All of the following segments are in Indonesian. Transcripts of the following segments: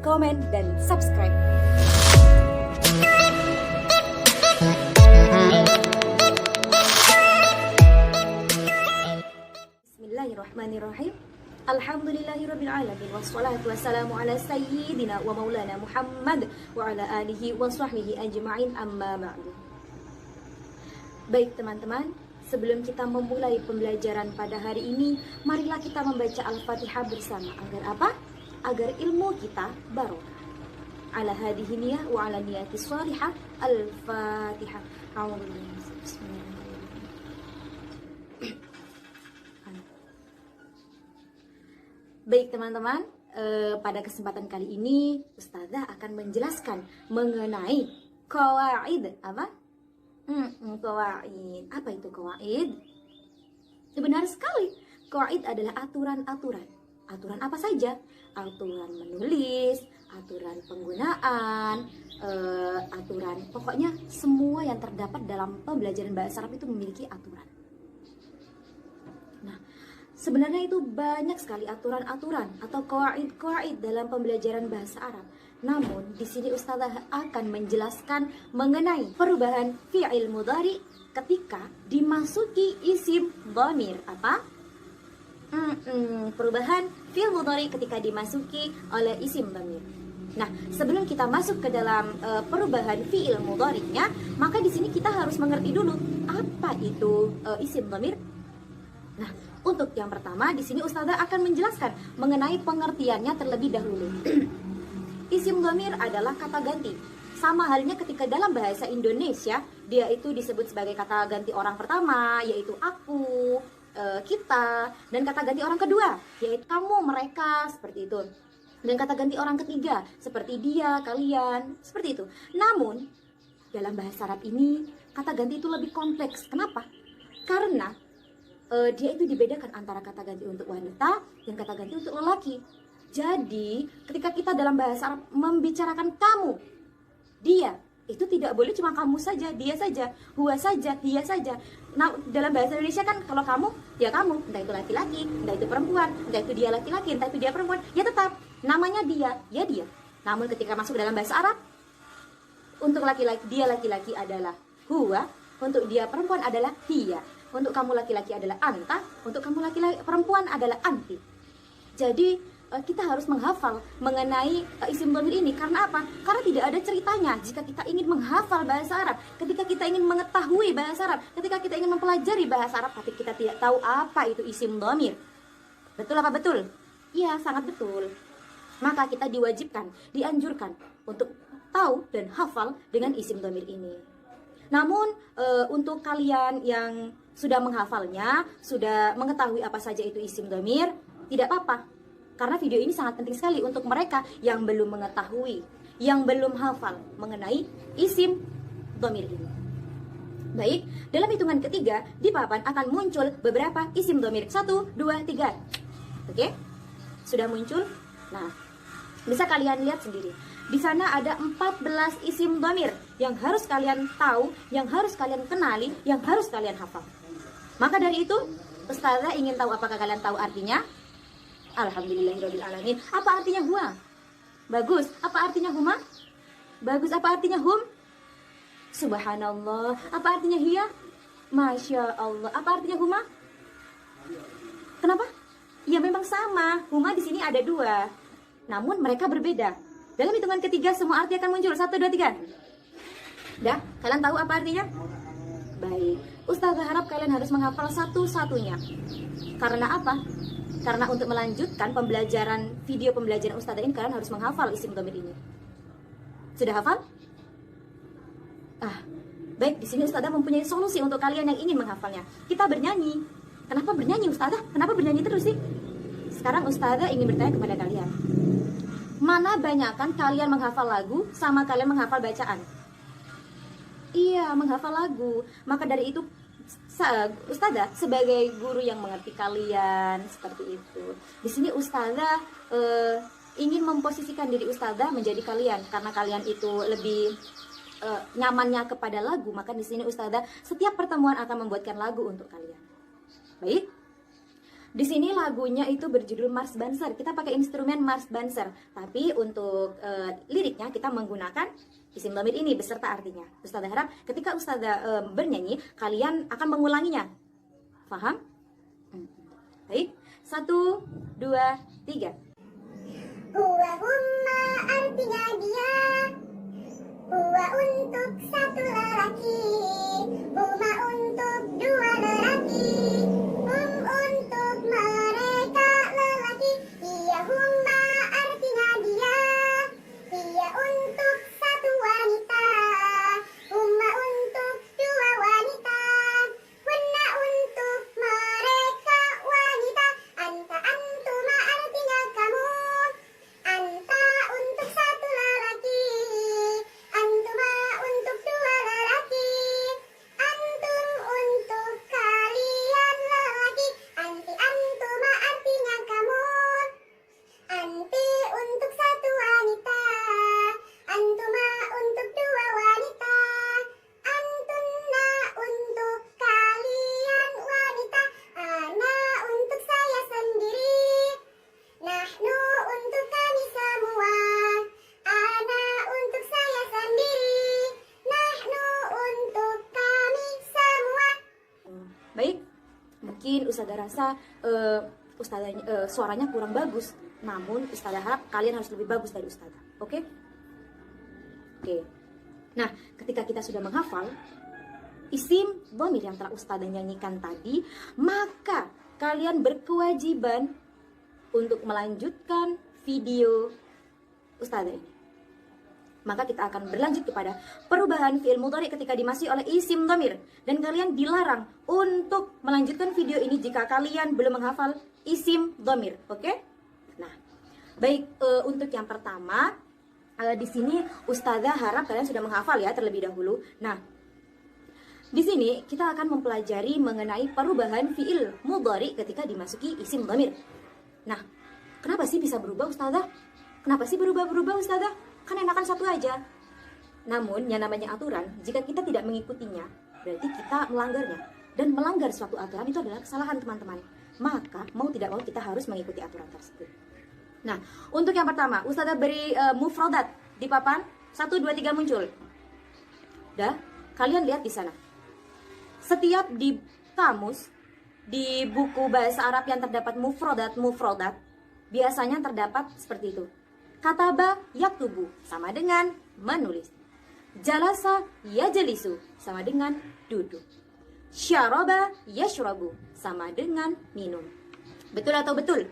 komen, dan subscribe. Bismillahirrahmanirrahim. Alhamdulillahirrabbilalamin. Wassalatu wassalamu ala sayyidina wa maulana Muhammad wa ala alihi wa sahbihi ajma'in, amma ba'du. Baik teman-teman, sebelum kita memulai pembelajaran pada hari ini, marilah kita membaca Al-Fatihah bersama. Agar apa? Agar ilmu kita barokah. Ala hadhihi niyah wa ala niyati shalihah. Al-Fatihah. Bismillahirrahmanirrahim. Baik teman-teman, pada kesempatan kali ini Ustazah akan menjelaskan mengenai qawaid. Apa? Qawaid. Apa itu qawaid? Benar sekali, qawaid adalah aturan-aturan. Aturan apa saja? Aturan menulis, aturan penggunaan, aturan, pokoknya semua yang terdapat dalam pembelajaran bahasa Arab itu memiliki aturan. Nah, sebenarnya itu banyak sekali aturan-aturan atau qawaid-qawaid dalam pembelajaran bahasa Arab. Namun, di sini Ustazah akan menjelaskan mengenai perubahan fi'il mudhari ketika dimasuki isim dhamir. Apa? Perubahan fi'il mudhari ketika dimasuki oleh isim dhamir. Nah, sebelum kita masuk ke dalam perubahan fi'il mudhari'nya, maka di sini kita harus mengerti dulu apa itu isim dhamir. Nah, untuk yang pertama, di sini Ustazah akan menjelaskan mengenai pengertiannya terlebih dahulu. Isim dhamir adalah kata ganti. Sama halnya ketika dalam bahasa Indonesia, dia itu disebut sebagai kata ganti orang pertama, yaitu aku, kita, dan kata ganti orang kedua, yaitu kamu, mereka, seperti itu. Dan kata ganti orang ketiga, seperti dia, kalian, seperti itu. Namun, dalam bahasa Arab ini, kata ganti itu lebih kompleks. Kenapa? Karena dia itu dibedakan antara kata ganti untuk wanita dan kata ganti untuk lelaki. Jadi, ketika kita dalam bahasa Arab membicarakan kamu, dia, itu tidak boleh cuma kamu saja, dia saja, huwa saja, dia saja. Nah, dalam bahasa Indonesia kan kalau kamu, ya kamu, entah itu laki-laki, entah itu perempuan, entah itu dia laki-laki, entah itu dia perempuan, ya tetap namanya dia, ya dia. Namun ketika masuk dalam bahasa Arab, untuk laki-laki, dia laki-laki adalah huwa, untuk dia perempuan adalah hiya. Untuk kamu laki-laki adalah anta, untuk kamu laki-laki perempuan adalah anti. Jadi kita harus menghafal mengenai isim dhamir ini. Karena apa? Karena tidak ada ceritanya jika kita ingin menghafal bahasa Arab, ketika kita ingin mengetahui bahasa Arab, ketika kita ingin mempelajari bahasa Arab, tapi kita tidak tahu apa itu isim dhamir. Betul apa betul? Iya, sangat betul. Maka kita diwajibkan, dianjurkan untuk tahu dan hafal dengan isim dhamir ini. Namun untuk kalian yang sudah menghafalnya, sudah mengetahui apa saja itu isim dhamir, tidak apa-apa. Karena video ini sangat penting sekali untuk mereka yang belum mengetahui, yang belum hafal mengenai isim dhamir ini. Baik, dalam hitungan ketiga, di papan akan muncul beberapa isim dhamir. 1, 2, 3. Oke? Sudah muncul? Nah, bisa kalian lihat sendiri. Di sana ada 14 isim dhamir yang harus kalian tahu, yang harus kalian kenali, yang harus kalian hafal. Maka dari itu, Ustazah ingin tahu apakah kalian tahu artinya? Alhamdulillahirrabbilalamin. Apa artinya huwa? Bagus. Apa artinya huma? Bagus. Apa artinya hum? Subhanallah. Apa artinya hiya? Masya Allah. Apa artinya huma? Kenapa? Ya memang sama. Huma di sini ada 2. Namun mereka berbeda. Dalam hitungan ketiga semua arti akan muncul. 1, 2, 3. Dah? Kalian tahu apa artinya? Baik. Ustazah harap kalian harus menghafal satu-satunya. Karena apa? Karena untuk melanjutkan video pembelajaran Ustazah ini, kalian harus menghafal isim dhamir ini. Sudah hafal? Baik, di sini Ustazah mempunyai solusi untuk kalian yang ingin menghafalnya. Kita bernyanyi. Kenapa bernyanyi Ustazah? Kenapa bernyanyi terus sih? Sekarang Ustazah ingin bertanya kepada kalian. Mana banyakkan kalian menghafal lagu sama kalian menghafal bacaan? Iya, menghafal lagu. Maka dari itu Ustazah sebagai guru yang mengerti kalian seperti itu. Di sini Ustazah ingin memposisikan diri Ustazah menjadi kalian, karena kalian itu lebih nyamannya kepada lagu. Maka di sini Ustazah setiap pertemuan akan membuatkan lagu untuk kalian. Baik. Di sini lagunya itu berjudul Mars Banser. Kita pakai instrumen Mars Banser. Tapi untuk liriknya kita menggunakan isim dhamir ini beserta artinya. Ustazah harap ketika Ustazah bernyanyi, kalian akan mengulanginya. Paham? Baik. 1, 2, 3. Huwa humma artinya dia, huwa untuk satu lelaki, huma untuk dua lelaki, untuk mereka lelaki. Hiya humma artinya dia, hiya untuk satu wanita, huma untuk dua wanita, hunna untuk mereka wanita, anta antuma artinya kamu, anta untuk satu lelaki, antuma untuk dua lelaki, antum untuk kalian lelaki, anti antuma artinya kamu, anti untuk satu wanita, antuma untuk dua wanita, antunna untuk kalian wanita, ana untuk saya sendiri, nahnu untuk kami semua, ana untuk saya sendiri, nahnu untuk kami semua. Baik, mungkin Ustazah rasa suaranya kurang bagus. Namun Ustazah harap kalian harus lebih bagus dari Ustazah. Oke? Oke. Nah, ketika kita sudah menghafal isim dhamir yang telah Ustazah nyanyikan tadi, maka kalian berkewajiban untuk melanjutkan video Ustazah ini. Maka kita akan berlanjut kepada perubahan fi'il mudhari ketika dimasuki oleh isim dhamir. Dan kalian dilarang untuk melanjutkan video ini jika kalian belum menghafal isim dhamir. Oke? Nah, baik, untuk yang pertama, di sini Ustazah harap kalian sudah menghafal ya terlebih dahulu. Nah, di sini kita akan mempelajari mengenai perubahan fi'il mudhari ketika dimasuki isim dhamir. Nah, kenapa sih bisa berubah Ustazah? Kenapa sih berubah-berubah Ustazah? Kan enakan satu aja. Namun yang namanya aturan, jika kita tidak mengikutinya, berarti kita melanggarnya. Dan melanggar suatu aturan itu adalah kesalahan teman-teman. Maka mau tidak mau kita harus mengikuti aturan tersebut. Nah, untuk yang pertama, Ustazah beri mufradat di papan 1, 2, 3 muncul. Dah, kalian lihat di sana. Setiap di kamus, di buku bahasa Arab yang terdapat mufradat, biasanya terdapat seperti itu. Kataba yaktubu sama dengan menulis. Jalasa yajlisu sama dengan duduk. Syaraba yashrabu sama dengan minum. Betul atau betul?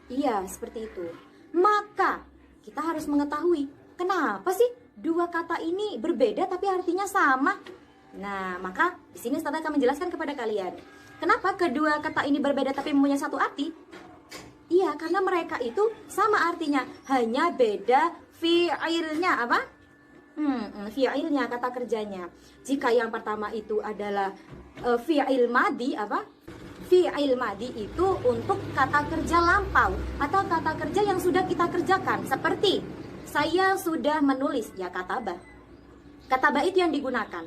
Iya, seperti itu. Maka kita harus mengetahui kenapa sih dua kata ini berbeda tapi artinya sama. Nah, maka di sini Ustazah akan menjelaskan kepada kalian. Kenapa kedua kata ini berbeda tapi mempunyai satu arti? Iya, karena mereka itu sama artinya, hanya beda fi'ilnya apa? Fi'ilnya, kata kerjanya. Jika yang pertama itu adalah fi'il madi apa? Fi'il madi itu untuk kata kerja lampau atau kata kerja yang sudah kita kerjakan. Seperti saya sudah menulis, ya katabah. Katabah itu yang digunakan.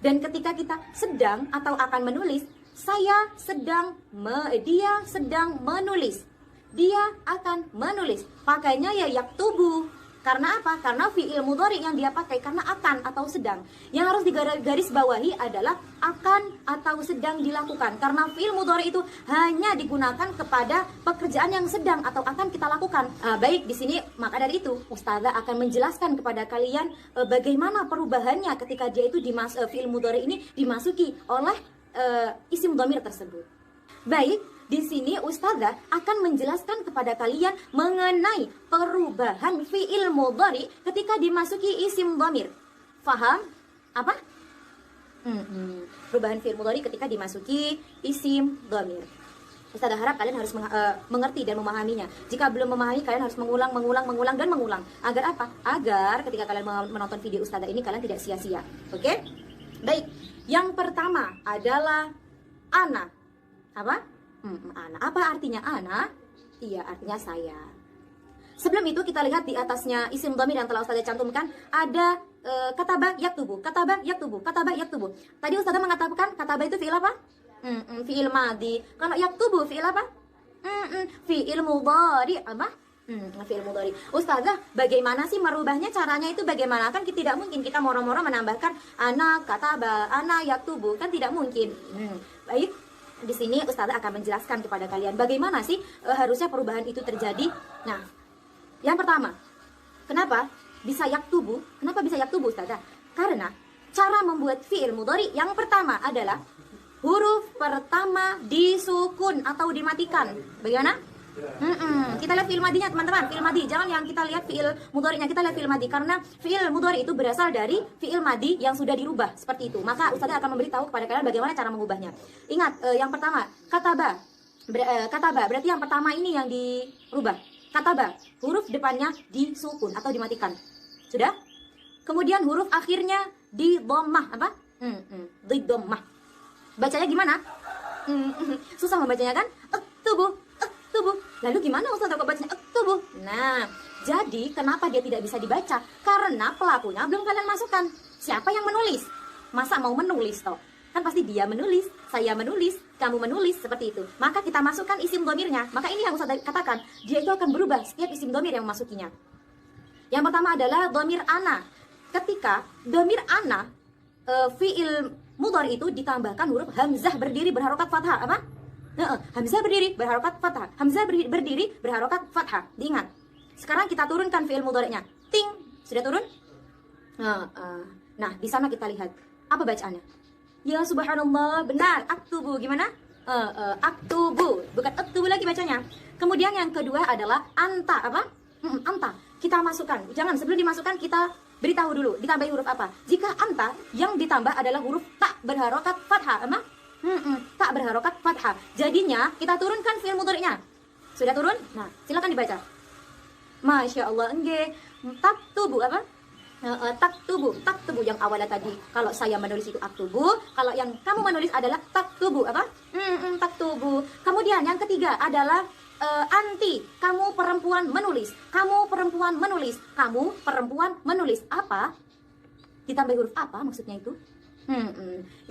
Dan ketika kita sedang atau akan menulis, dia sedang menulis. Dia akan menulis. Pakainya ya yaktubu. Karena apa? Karena fi'il mudhari yang dia pakai karena akan atau sedang. Yang harus digaris bawahi adalah akan atau sedang dilakukan. Karena fi'il mudhari itu hanya digunakan kepada pekerjaan yang sedang atau akan kita lakukan. Baik, di sini maka dari itu Ustazah akan menjelaskan kepada kalian bagaimana perubahannya ketika dia itu fi'il mudhari ini dimasuki oleh isim dhamir tersebut. Baik, di sini Ustazah akan menjelaskan kepada kalian mengenai perubahan fi'il mudhari ketika dimasuki isim dhamir. Faham? Apa? Perubahan fi'il mudhari ketika dimasuki isim dhamir. Ustazah harap kalian harus mengerti dan memahaminya. Jika belum memahami, kalian harus mengulang dan mengulang. Agar apa? Agar ketika kalian menonton video Ustazah ini, kalian tidak sia-sia. Oke? Baik, yang pertama adalah ana. Apa? Ana. Apa artinya ana? Iya, artinya saya. Sebelum itu kita lihat di atasnya isim dhamir yang telah Ustazah cantumkan ada kataba yaktubu. Tadi Ustazah mengatakan kataba itu fi'il apa? Fi'il madhi. Kalau yaktubu fi'il apa? Fi'il mudhari apa? Fi'il mudhari. Ustazah, bagaimana sih merubahnya? Caranya itu bagaimana? Kan tidak mungkin kita moro-moro menambahkan ana kataba, ana yaktubu, kan tidak mungkin. Baik, di sini Ustazah akan menjelaskan kepada kalian bagaimana sih harusnya perubahan itu terjadi. Nah, yang pertama, kenapa bisa yaktubu? Kenapa bisa yaktubu, Ustazah? Karena cara membuat fi'il mudhari yang pertama adalah huruf pertama disukun atau dimatikan. Bagaimana? Kita lihat fi'il madinya teman-teman, fi'il madi. Jangan yang kita lihat fi'il mudhari'nya, kita lihat fi'il madi. Karena fi'il mudhari itu berasal dari fi'il madi yang sudah dirubah seperti itu. Maka Ustazah akan memberitahu kepada kalian bagaimana cara mengubahnya. Ingat, yang pertama, kataba. Kataba, berarti yang pertama ini yang dirubah. Kataba, huruf depannya disukun atau dimatikan. Sudah? Kemudian huruf akhirnya di dhammah, apa? Di dhammah. Bacanya gimana? Susah membacanya kan? Tubuh. Lalu gimana Ustazah kok bacanya tubuh? Nah, jadi kenapa dia tidak bisa dibaca? Karena pelakunya belum kalian masukkan. Siapa yang menulis? Masa mau menulis toh? Kan pasti dia menulis, saya menulis, kamu menulis, seperti itu. Maka kita masukkan isim dhamirnya. Maka ini yang Ustazah katakan, dia itu akan berubah setiap isim dhamir yang memasukinya. Yang pertama adalah dhamir ana. Ketika dhamir ana fi'il mudhari itu ditambahkan huruf hamzah berdiri berharokat fathah, apa? Hamzah berdiri berharokat fathah. Hamzah berdiri berharokat fathah. Diingat. Sekarang kita turunkan fi'il mudhari'nya. Ting. Sudah turun? Nah, di sana kita lihat apa bacaannya. Ya subhanallah, benar. Aktubu gimana? Aktubu, bukan aktubu lagi bacanya. Kemudian yang kedua adalah anta, apa? Anta. Kita masukkan. Jangan sebelum dimasukkan kita beritahu dulu ditambahi huruf apa. Jika anta yang ditambah adalah huruf tak berharokat fathah, apa? Tak berharokat fathah. Jadinya kita turunkan fi'il mudhari'nya. Sudah turun? Nah, silakan dibaca. Masya Allah, nggih. Taktubu apa? Taktubu yang awalnya tadi. Kalau saya menulis itu aktubu, kalau yang kamu menulis adalah taktubu apa? Taktubu. Kemudian yang ketiga adalah anti. Kamu perempuan menulis. Kamu perempuan menulis. Kamu perempuan menulis. Apa? Ditambah huruf apa maksudnya itu?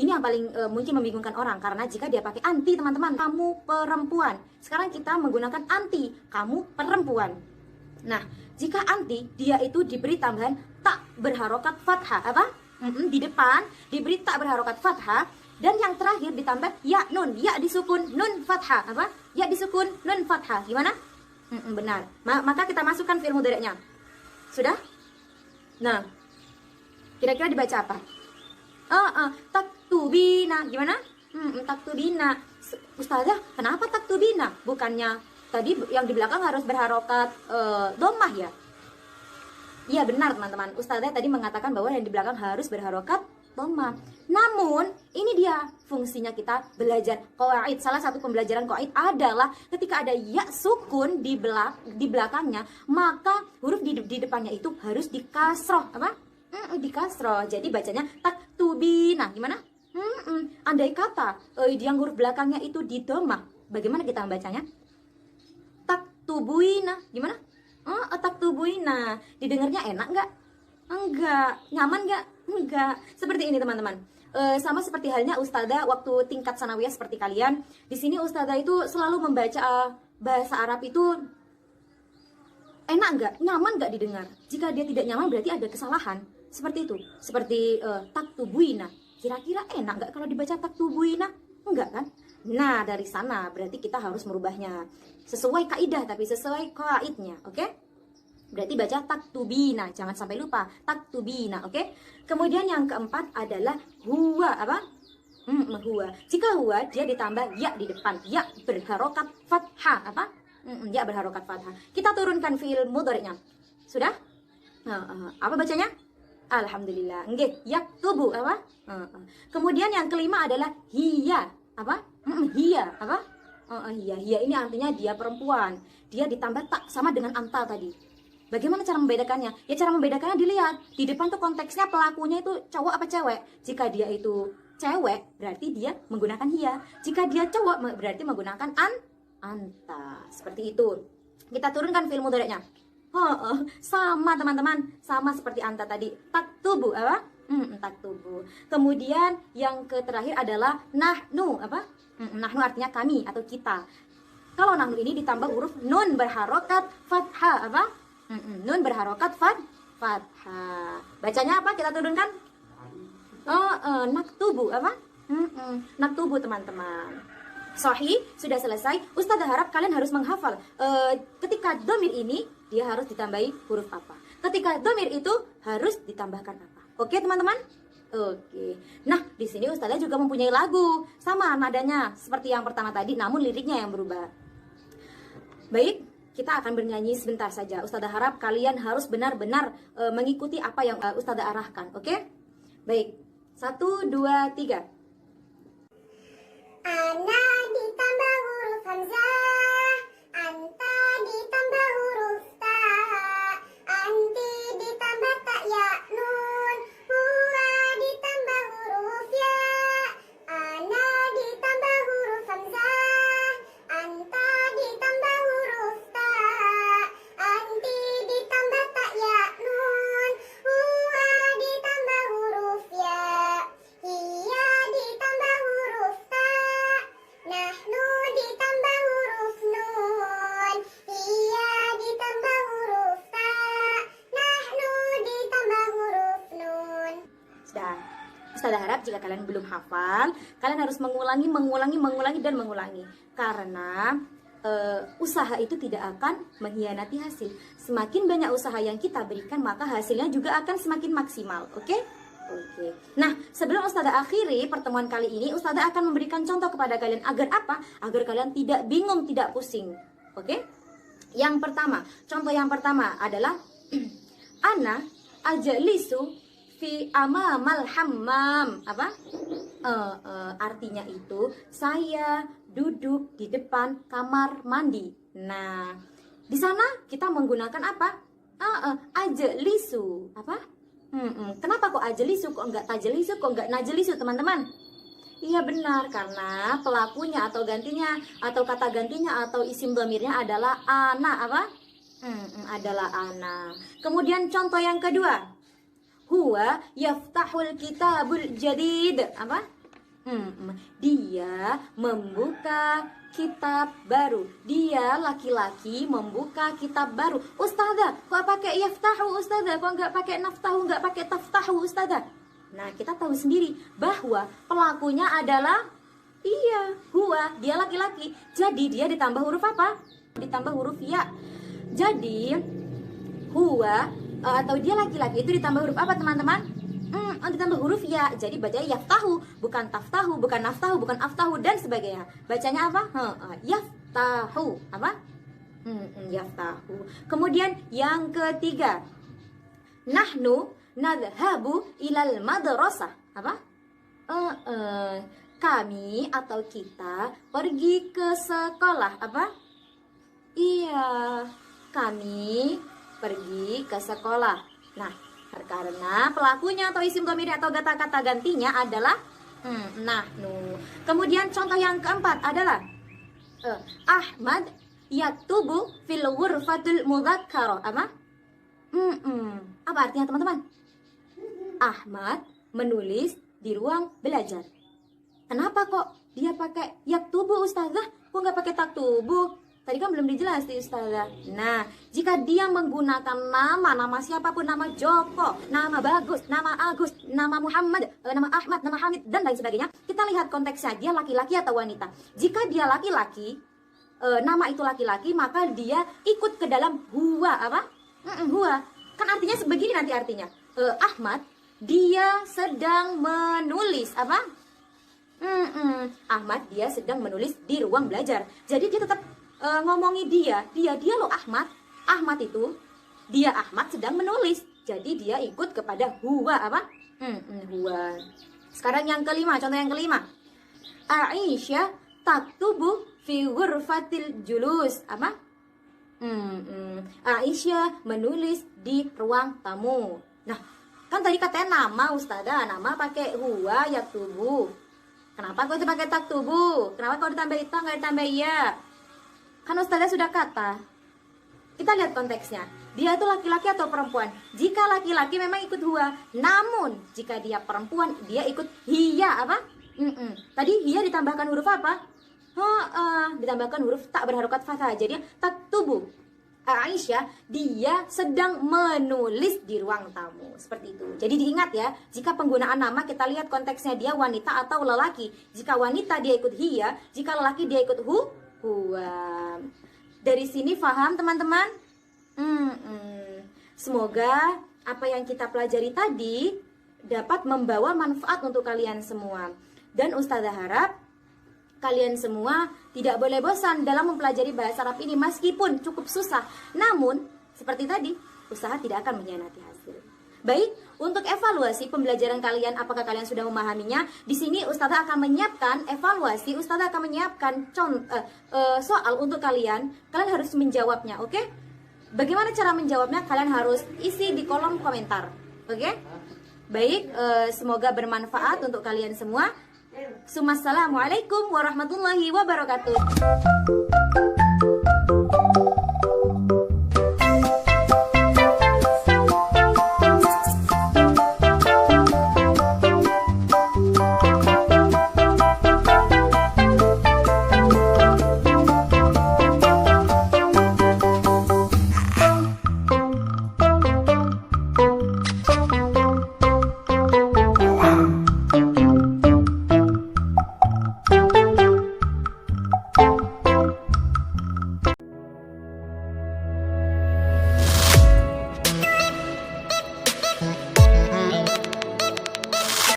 Ini yang paling mungkin membingungkan orang, karena jika dia pakai anti teman-teman, kamu perempuan. Sekarang kita menggunakan anti, kamu perempuan. Nah, jika anti, dia itu diberi tambahan tak berharokat fathah, apa? Di depan diberi tak berharokat fathah, dan yang terakhir ditambah ya nun, ya disukun nun fathah, apa? Ya disukun nun fathah. Gimana? Benar. Maka kita masukkan fi'il mudhari'nya. Sudah? Nah, kira-kira dibaca apa? Taktubina. Gimana? Taktubina. Ustazah, kenapa taktubina? Bukannya tadi yang di belakang harus berharokat dhammah ya? Iya benar teman-teman. Ustazah tadi mengatakan bahwa yang di belakang harus berharokat dhammah. Namun, ini dia fungsinya kita belajar qawaid. Salah satu pembelajaran qawaid adalah ketika ada ya sukun di belakangnya, maka huruf di depannya itu harus dikasroh, apa? Di kasroh. Jadi bacanya taktubina. Gimana? Andai kata yang huruf belakangnya itu di dhammah, bagaimana kita membacanya? Taktubuina. Gimana? Taktubuina. Didengarnya enak nggak? Enggak. Nyaman nggak? Enggak. Seperti ini teman-teman. Sama seperti halnya Ustazah waktu tingkat sanawiyah seperti kalian. Di sini Ustazah itu selalu membaca bahasa Arab itu enak nggak? Nyaman nggak didengar? Jika dia tidak nyaman berarti ada kesalahan. Seperti itu. Seperti taktubuina. Kira-kira enak nggak kalau dibaca taktubuina? Enggak kan? Nah, dari sana berarti kita harus merubahnya. Sesuai kaidah tapi sesuai kaidnya, oke? Berarti baca taktubina, jangan sampai lupa. Taktubina, oke? Kemudian yang keempat adalah huwa, apa? Huwa. Jika huwa dia ditambah ya di depan. Ya berharokat fathah, apa? Ya berharokat fathah. Kita turunkan fi'il mudhari'nya. Sudah? Apa bacanya? Alhamdulillah. Nggih, yaktubu apa? Kemudian yang kelima adalah hiya. Apa? Hiya, apa? Hiya ini artinya dia perempuan. Dia ditambah tak sama dengan anta tadi. Bagaimana cara membedakannya? Ya cara membedakannya dilihat. Di depan tuh konteksnya pelakunya itu cowok apa cewek. Jika dia itu cewek, berarti dia menggunakan hiya. Jika dia cowok, berarti menggunakan anta. Seperti itu. Kita turunkan fi'il mudhari'nya. Sama teman-teman, sama seperti anta tadi. Taktubu apa? Taktubu. Kemudian yang terakhir adalah nahnu apa? Nahnu artinya kami atau kita. Kalau nahnu ini ditambah huruf nun berharokat fathah apa? Nun berharokat fathah. Bacanya apa? Kita turunkan. Naktubu apa? Naktubu teman-teman. Sahih, sudah selesai. Ustazah harap kalian harus menghafal. Ketika domir ini dia harus ditambahi huruf apa? Ketika domir itu harus ditambahkan apa? Oke teman-teman? Oke. Nah, di sini Ustazah juga mempunyai lagu sama nadanya seperti yang pertama tadi, namun liriknya yang berubah. Baik, kita akan bernyanyi sebentar saja. Ustazah harap kalian harus benar-benar mengikuti apa yang Ustazah arahkan. Oke? Baik. 1, 2, 3. Ana ditambah huruf hamzah, anta ditambah huruf ta, anti ditambah ta ya nun, huwa ditambah huruf ya. Ana ditambah huruf hamzah, anta ditambah huruf ta, anti ditambah ta ya nun, huwa ditambah huruf ya. Iya ditambah huruf ta, nahnu ditambah huruf nun. Iya ditambah huruf ta, nahnu ditambah huruf nun. Sudah. Ustazah harap jika kalian belum hafal, kalian harus mengulangi dan mengulangi. Karena usaha itu tidak akan mengkhianati hasil. Semakin banyak usaha yang kita berikan, maka hasilnya juga akan semakin maksimal. Oke? Oke. Nah, sebelum Ustazah akhiri pertemuan kali ini, Ustazah akan memberikan contoh kepada kalian agar apa? Agar kalian tidak bingung, tidak pusing. Oke? Yang pertama, contoh yang pertama adalah ana ajlisu fi amamal hammam. Apa? Artinya itu saya duduk di depan kamar mandi. Nah, di sana kita menggunakan apa? Ajlisu. Apa? Kenapa kok ajlisu, kok enggak tajlisu, kok enggak najlisu teman-teman? Iya benar, karena pelakunya atau gantinya atau kata gantinya atau isim dhamirnya adalah ana. Apa? Adalah ana. Kemudian contoh yang kedua, huwa yaftahul kitabul jadid. Apa? Dia membuka kitab baru. Dia laki-laki membuka kitab baru. Ustazah, kok pakai yaftahu Ustazah? Kok enggak pakai naftahu, enggak pakai taftahu Ustazah? Nah, kita tahu sendiri bahwa pelakunya adalah huwa, dia laki-laki. Jadi dia ditambah huruf apa? Ditambah huruf ya. Jadi huwa atau dia laki-laki itu ditambah huruf apa teman-teman? Ditambah huruf ya. Jadi bacanya yaftahu, bukan taftahu, bukan naftahu, bukan aftahu dan sebagainya. Bacanya apa? Yaftahu. Apa? Yaftahu. Kemudian yang ketiga, nahnu nadhabu ilal madrasah. Apa? Kami atau kita pergi ke sekolah. Apa? Iya, kami pergi ke sekolah. Nah, karena pelakunya atau isim dhamir atau kata-kata gantinya adalah nahnu. Kemudian contoh yang keempat adalah Ahmad yaktubu fil ghurfatil mudzakkara. Apa? Apa artinya teman-teman? Ahmad menulis di ruang belajar. Kenapa kok dia pakai yaktubu Ustazah? Kok nggak pakai taktubu? Tadi kan belum dijelasin Ustazah. Nah, jika dia menggunakan nama siapapun, nama Joko, nama Bagus, nama Agus, nama Muhammad, nama Ahmad, nama Hamid, dan lain sebagainya, kita lihat konteksnya, dia laki-laki atau wanita. Jika dia laki-laki, nama itu laki-laki, maka dia ikut ke dalam huwa. Apa? Huwa. Kan artinya sebegini nanti artinya. Ahmad, dia sedang menulis. Apa? Ahmad, dia sedang menulis di ruang belajar. Jadi dia tetap ngomongi dia loh Ahmad. Ahmad itu, dia Ahmad sedang menulis. Jadi dia ikut kepada huwa. Apa? Huwa. Sekarang yang kelima, contoh yang kelima. Aisyah taktubu fi ghurfatil julus. Apa? Aisyah menulis di ruang tamu. Nah, kan tadi katanya nama Ustazah, nama pakai huwa yaktubu. Kenapa kau itu pakai taktubu? Kenapa kau ditambah itu nggak ditambah iya? Kan Ustazah sudah kata. Kita lihat konteksnya. Dia itu laki-laki atau perempuan? Jika laki-laki memang ikut huwa. Namun jika dia perempuan, dia ikut hiya. Apa? Tadi hiya ditambahkan huruf apa? Ditambahkan huruf tak berharokat fathah. Jadi taktubu. Aisyah, dia sedang menulis di ruang tamu. Seperti itu. Jadi diingat ya, jika penggunaan nama kita lihat konteksnya dia wanita atau lelaki. Jika wanita dia ikut hiya, jika lelaki dia ikut huwa. Dari sini paham teman-teman? Semoga apa yang kita pelajari tadi dapat membawa manfaat untuk kalian semua. Dan Ustazah harap kalian semua tidak boleh bosan dalam mempelajari bahasa Arab ini meskipun cukup susah. Namun, seperti tadi, usaha tidak akan mengkhianati hasil. Baik, untuk evaluasi pembelajaran kalian, apakah kalian sudah memahaminya? Di sini Ustazah akan menyiapkan evaluasi, Ustazah akan menyiapkan soal untuk kalian. Kalian harus menjawabnya, oke? Bagaimana cara menjawabnya? Kalian harus isi di kolom komentar, oke? Baik, semoga bermanfaat untuk kalian semua. Assalamualaikum warahmatullahi wabarakatuh.